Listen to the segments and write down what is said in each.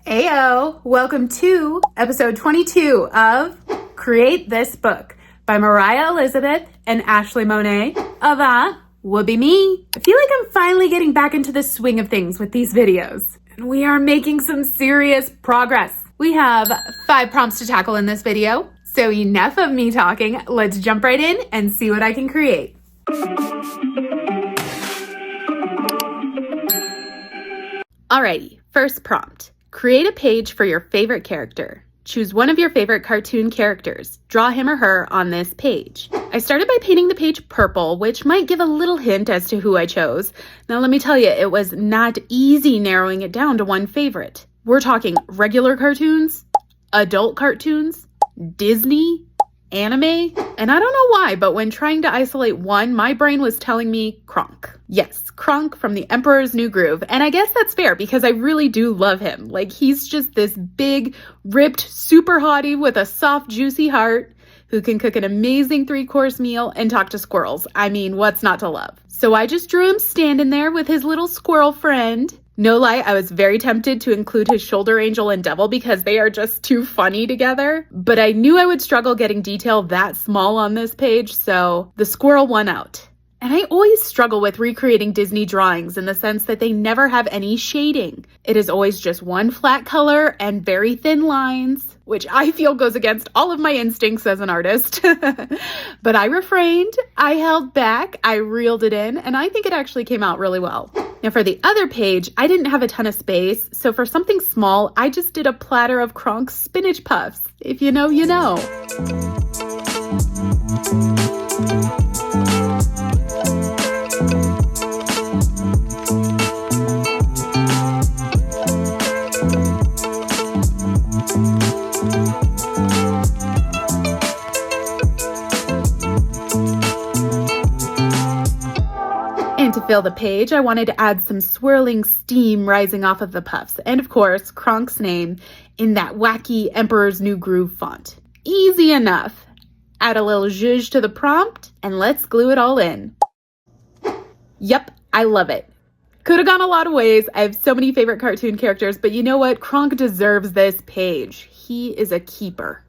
Ayo! Welcome to episode 22 of Create This Book by Mariah Elizabeth and Ashleigh Monet. That would be me. I feel like I'm finally getting back into the swing of things with these videos. And we are making some serious progress. We have 5 prompts to tackle in this video. So enough of me talking. Let's jump right in and see what I can create. Alrighty, first prompt. Create a page for your favorite character. Choose one of your favorite cartoon characters. Draw him or her on this page. I started by painting the page purple, which might give a little hint as to who I chose. Now let me tell you, it was not easy narrowing it down to one favorite. We're talking regular cartoons, adult cartoons, Disney, anime, and I don't know why, but when trying to isolate one, my brain was telling me Kronk. Yes, Kronk from The Emperor's New Groove, and I guess that's fair because I really do love him. Like, he's just this big, ripped, super hottie with a soft, juicy heart who can cook an amazing 3-course meal and talk to squirrels. I mean, what's not to love? So I just drew him standing there with his little squirrel friend. No lie, I was very tempted to include his shoulder angel and devil because they are just too funny together. But I knew I would struggle getting detail that small on this page, so the squirrel won out. And I always struggle with recreating Disney drawings in the sense that they never have any shading. It is always just one flat color and very thin lines, which I feel goes against all of my instincts as an artist. But I refrained, I held back, I reeled it in, and I think it actually came out really well. Now for the other page, I didn't have a ton of space, so for something small, I just did a platter of Kronk's spinach puffs. If you know, you know. And to fill the page, I wanted to add some swirling steam rising off of the puffs. And of course, Kronk's name in that wacky Emperor's New Groove font. Easy enough. Add a little zhuzh to the prompt, and let's glue it all in. Yep, I love it. Could have gone a lot of ways. I have so many favorite cartoon characters, but you know what? Kronk deserves this page. He is a keeper.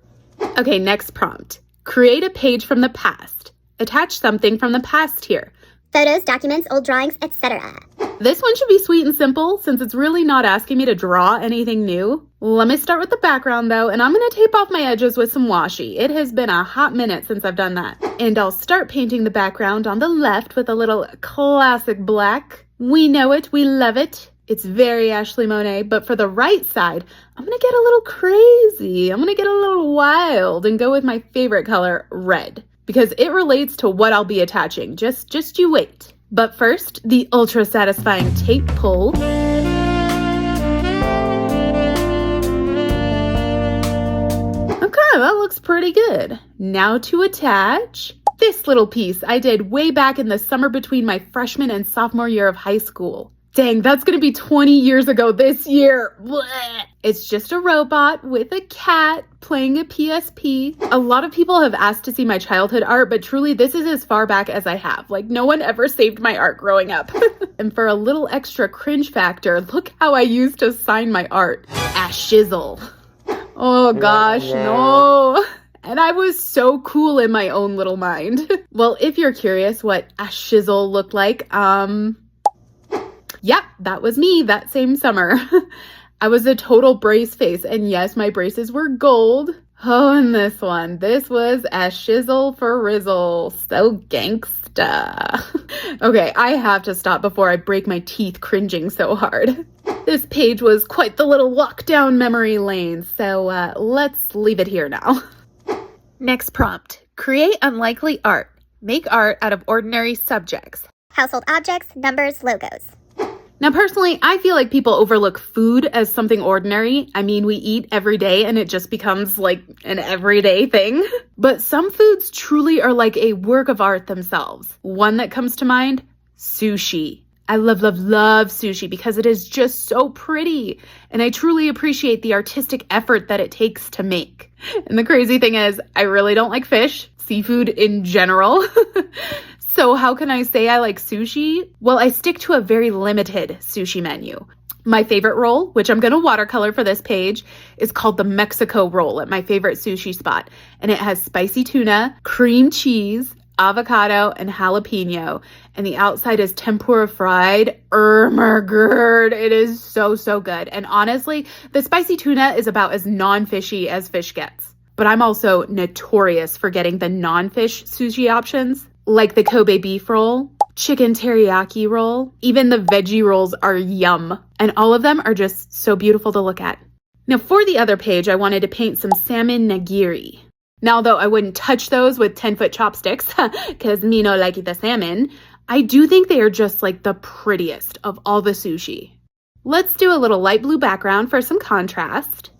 Okay, next prompt. Create a page from the past. Attach something from the past here. Photos, documents, old drawings, etc. This one should be sweet and simple since it's really not asking me to draw anything new. Let me start with the background though, and I'm going to tape off my edges with some washi. It has been a hot minute since I've done that. And I'll start painting the background on the left with a little classic black. We know it, we love it. It's very Ashleigh Monet, but for the right side, I'm going to get a little crazy. I'm going to get a little wild and go with my favorite color, red. Because it relates to what I'll be attaching. Just you wait. But first, the ultra satisfying tape pull. Okay, that looks pretty good. Now to attach this little piece I did way back in the summer between my freshman and sophomore year of high school. Dang, that's gonna be 20 years ago this year. Blech. It's just a robot with a cat playing a PSP. A lot of people have asked to see my childhood art, but truly this is as far back as I have. Like, no one ever saved my art growing up. And for a little extra cringe factor, look how I used to sign my art. Ashizzle. Oh gosh, no. And I was so cool in my own little mind. Well, if you're curious what Ashizzle looked like, yep, that was me that same summer. I was a total brace face, and yes, my braces were gold. Oh, and this was a shizzle for rizzle. So gangsta. Okay, I have to stop before I break my teeth cringing so hard. This page was quite the little walk down memory lane, so let's leave it here now. Next prompt. Create unlikely art. Make art out of ordinary subjects. Household objects, numbers, logos. Now, personally, I feel like people overlook food as something ordinary. I mean, we eat every day and it just becomes like an everyday thing. But some foods truly are like a work of art themselves. One that comes to mind, sushi. I love, love, love sushi because it is just so pretty. And I truly appreciate the artistic effort that it takes to make. And the crazy thing is, I really don't like fish, seafood in general. So how can I say I like sushi? Well, I stick to a very limited sushi menu. My favorite roll, which I'm going to watercolor for this page, is called the Mexico roll at my favorite sushi spot. And it has spicy tuna, cream cheese, avocado, and jalapeno. And the outside is tempura fried. My god, it is so, so good. And honestly, the spicy tuna is about as non-fishy as fish gets. But I'm also notorious for getting the non-fish sushi options, like the Kobe beef roll, chicken teriyaki roll. Even the veggie rolls are yum. And all of them are just so beautiful to look at. Now for the other page, I wanted to paint some salmon nigiri. Now, though I wouldn't touch those with 10-foot chopsticks, because me no like the salmon, I do think they are just like the prettiest of all the sushi. Let's do a little light blue background for some contrast.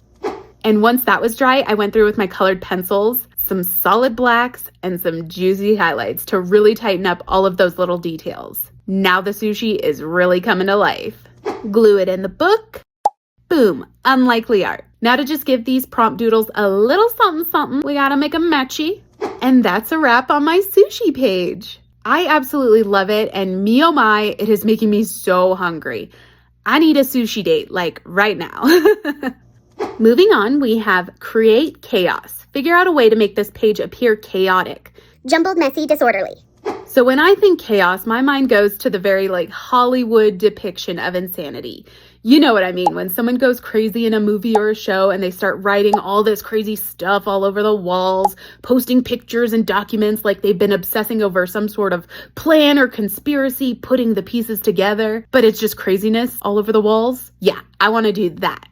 And once that was dry, I went through with my colored pencils, some solid blacks, and some juicy highlights to really tighten up all of those little details. Now the sushi is really coming to life. Glue it in the book. Boom, unlikely art. Now to just give these prompt doodles a little something something, we gotta make them matchy. And that's a wrap on my sushi page. I absolutely love it, and me oh my, it is making me so hungry. I need a sushi date, like right now. Moving on, we have create chaos. Figure out a way to make this page appear chaotic. Jumbled, messy, disorderly. So when I think chaos, my mind goes to the very Hollywood depiction of insanity. You know what I mean, when someone goes crazy in a movie or a show and they start writing all this crazy stuff all over the walls, posting pictures and documents like they've been obsessing over some sort of plan or conspiracy, putting the pieces together, but it's just craziness all over the walls. Yeah, I want to do that.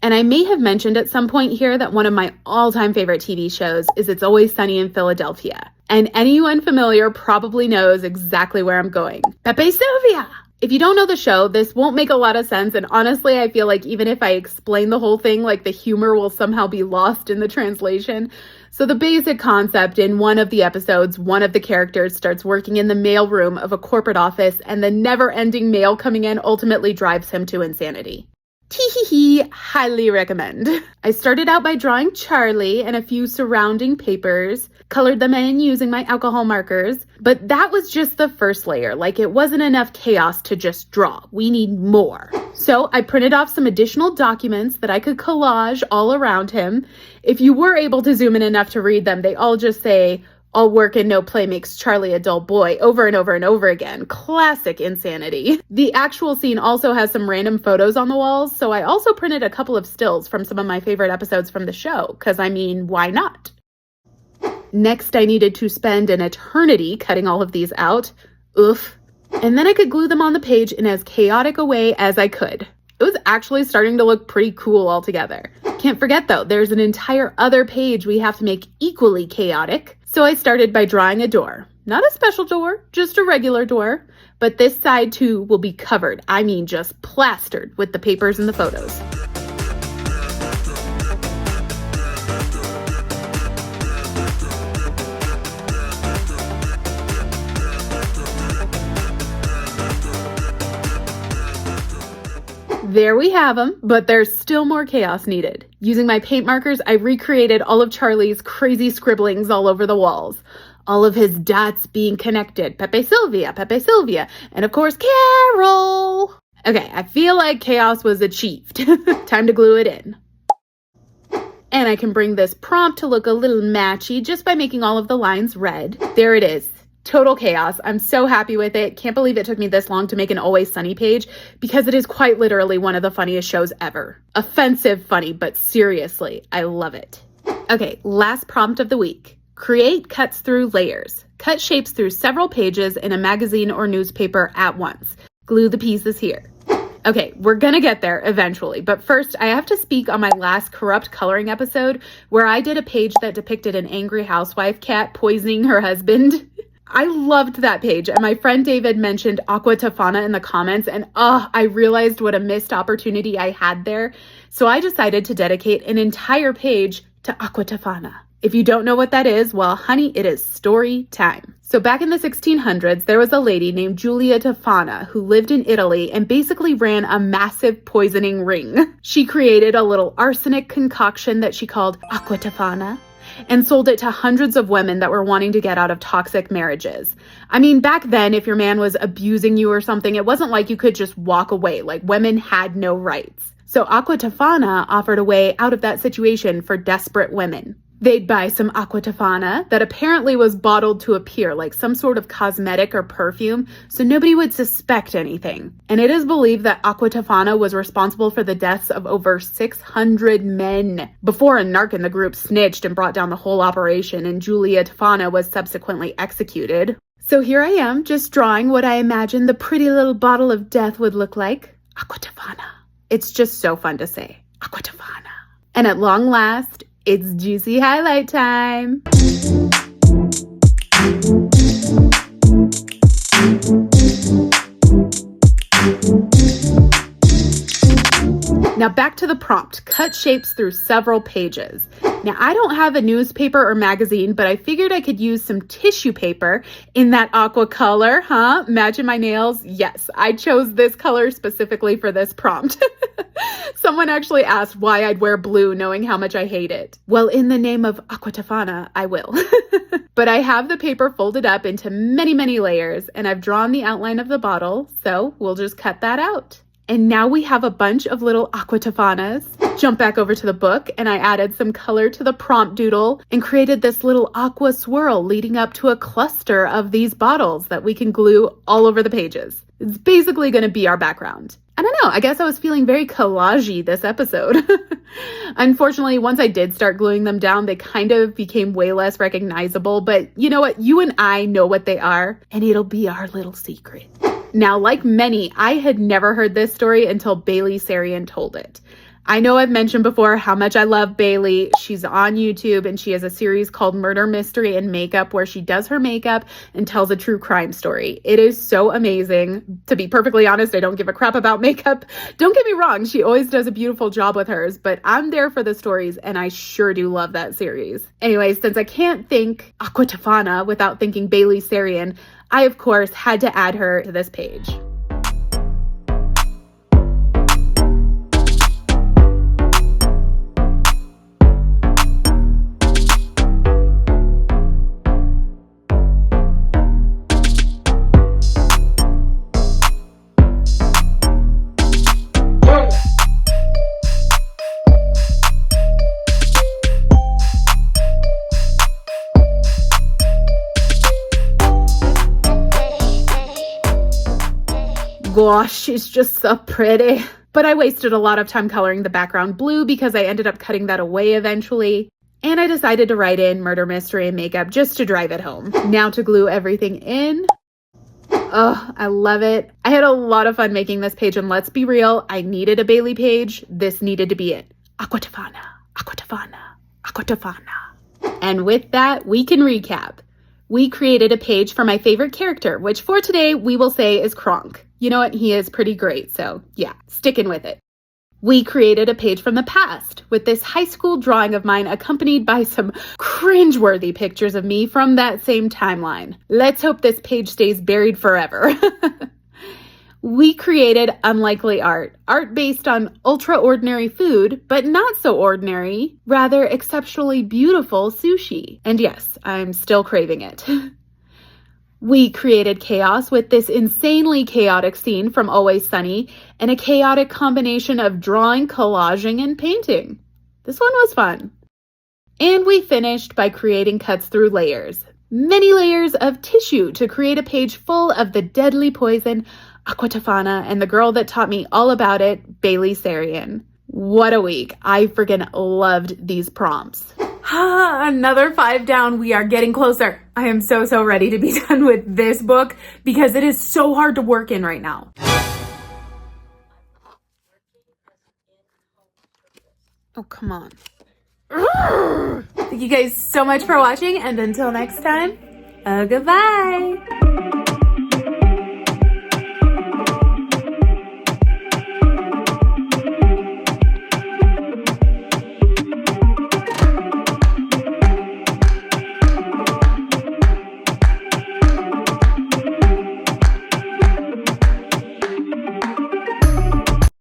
And I may have mentioned at some point here that one of my all-time favorite TV shows is It's Always Sunny in Philadelphia. And anyone familiar probably knows exactly where I'm going. Pepe Sylvia! If you don't know the show, this won't make a lot of sense, and honestly, I feel like even if I explain the whole thing, the humor will somehow be lost in the translation. So the basic concept: in one of the episodes, one of the characters starts working in the mailroom of a corporate office, and the never-ending mail coming in ultimately drives him to insanity. Tee-hee-hee, highly recommend. I started out by drawing Charlie and a few surrounding papers, colored them in using my alcohol markers, but that was just the first layer. It wasn't enough chaos to just draw. We need more. So I printed off some additional documents that I could collage all around him. If you were able to zoom in enough to read them, they all just say, "All work and no play makes Charlie a dull boy," over and over and over again. Classic insanity. The actual scene also has some random photos on the walls, so I also printed a couple of stills from some of my favorite episodes from the show, because why not? Next, I needed to spend an eternity cutting all of these out. Oof. And then I could glue them on the page in as chaotic a way as I could. It was actually starting to look pretty cool altogether. Can't forget though, there's an entire other page we have to make equally chaotic. So I started by drawing a door. Not a special door, just a regular door. But this side too will be covered, just plastered with the papers and the photos. There we have them, but there's still more chaos needed. Using my paint markers, I recreated all of Charlie's crazy scribblings all over the walls. All of his dots being connected. Pepe Sylvia, and of course, Carol! Okay, I feel like chaos was achieved. Time to glue it in. And I can bring this prompt to look a little matchy just by making all of the lines red. There it is. Total chaos. I'm so happy with it. Can't believe it took me this long to make an Always Sunny page, because it is quite literally one of the funniest shows ever. Offensive funny, but seriously, I love it. Okay, last prompt of the week. Create cuts through layers. Cut shapes through several pages in a magazine or newspaper at once. Glue the pieces here. Okay, we're gonna get there eventually, but first I have to speak on my last corrupt coloring episode where I did a page that depicted an angry housewife cat poisoning her husband. I loved that page, and my friend David mentioned Aqua Tofana in the comments, and I realized what a missed opportunity I had there. So I decided to dedicate an entire page to Aqua Tofana. If you don't know what that is, well, honey, it is story time. So back in the 1600s, there was a lady named Giulia Tofana who lived in Italy and basically ran a massive poisoning ring. She created a little arsenic concoction that she called Aqua Tofana. and sold it to hundreds of women that were wanting to get out of toxic marriages. I mean, back then, if your man was abusing you or something, it wasn't like you could just walk away. Like, women had no rights. So Aqua Tofana offered a way out of that situation for desperate women. They'd buy some Aqua Tofana that apparently was bottled to appear, like some sort of cosmetic or perfume, so nobody would suspect anything. And it is believed that Aqua Tofana was responsible for the deaths of over 600 men before a narc in the group snitched and brought down the whole operation, and Julia Tofana was subsequently executed. So here I am, just drawing what I imagine the pretty little bottle of death would look like. Aqua Tofana. It's just so fun to say. Aqua Tofana. And at long last, it's juicy highlight time. Now back to the prompt, cut shapes through several pages. Now I don't have a newspaper or magazine, but I figured I could use some tissue paper in that aqua color, huh? Matching my nails? Yes, I chose this color specifically for this prompt. Someone actually asked why I'd wear blue knowing how much I hate it. Well, in the name of Aqua Tofana, I will. But I have the paper folded up into many, many layers, and I've drawn the outline of the bottle, so we'll just cut that out. And now we have a bunch of little Aqua Tofanas. Jump back over to the book, and I added some color to the prompt doodle and created this little aqua swirl leading up to a cluster of these bottles that we can glue all over the pages. It's basically going to be our background. I don't know, I guess I was feeling very collage-y this episode. Unfortunately, once I did start gluing them down, they kind of became way less recognizable, but you know what? You and I know what they are, and it'll be our little secret. Now, like many, I had never heard this story until Bailey Sarian told it. I know I've mentioned before how much I love Bailey. She's on YouTube and she has a series called Murder, Mystery, and Makeup where she does her makeup and tells a true crime story. It is so amazing. To be perfectly honest, I don't give a crap about makeup. Don't get me wrong, she always does a beautiful job with hers, but I'm there for the stories and I sure do love that series. Anyways, since I can't think Aqua Tofana without thinking Bailey Sarian, I of course had to add her to this page. Gosh, she's just so pretty. But I wasted a lot of time coloring the background blue because I ended up cutting that away eventually. And I decided to write in Murder, Mystery, and Makeup just to drive it home. Now to glue everything in. Oh, I love it. I had a lot of fun making this page, and let's be real, I needed a Bailey page. This needed to be it. Aqua Tofana, Aqua Tofana, Aqua Tofana. And with that, we can recap. We created a page for my favorite character, which for today we will say is Kronk. You know what? He is pretty great, so yeah, sticking with it. We created a page from the past with this high school drawing of mine accompanied by some cringeworthy pictures of me from that same timeline. Let's hope this page stays buried forever. We created unlikely art based on ultra-ordinary food, but not so ordinary, rather exceptionally beautiful sushi. And yes, I'm still craving it. We created chaos with this insanely chaotic scene from Always Sunny and a chaotic combination of drawing, collaging, and painting. This one was fun. And we finished by creating cuts through layers. Many layers of tissue to create a page full of the deadly poison Aqua Tofana and the girl that taught me all about it, Bailey Sarian. What a week. I friggin' loved these prompts. Another 5 down. We are getting closer. I am so ready to be done with this book because it is so hard to work in right now. Oh, come on. Thank you guys so much for watching, and until next time, goodbye.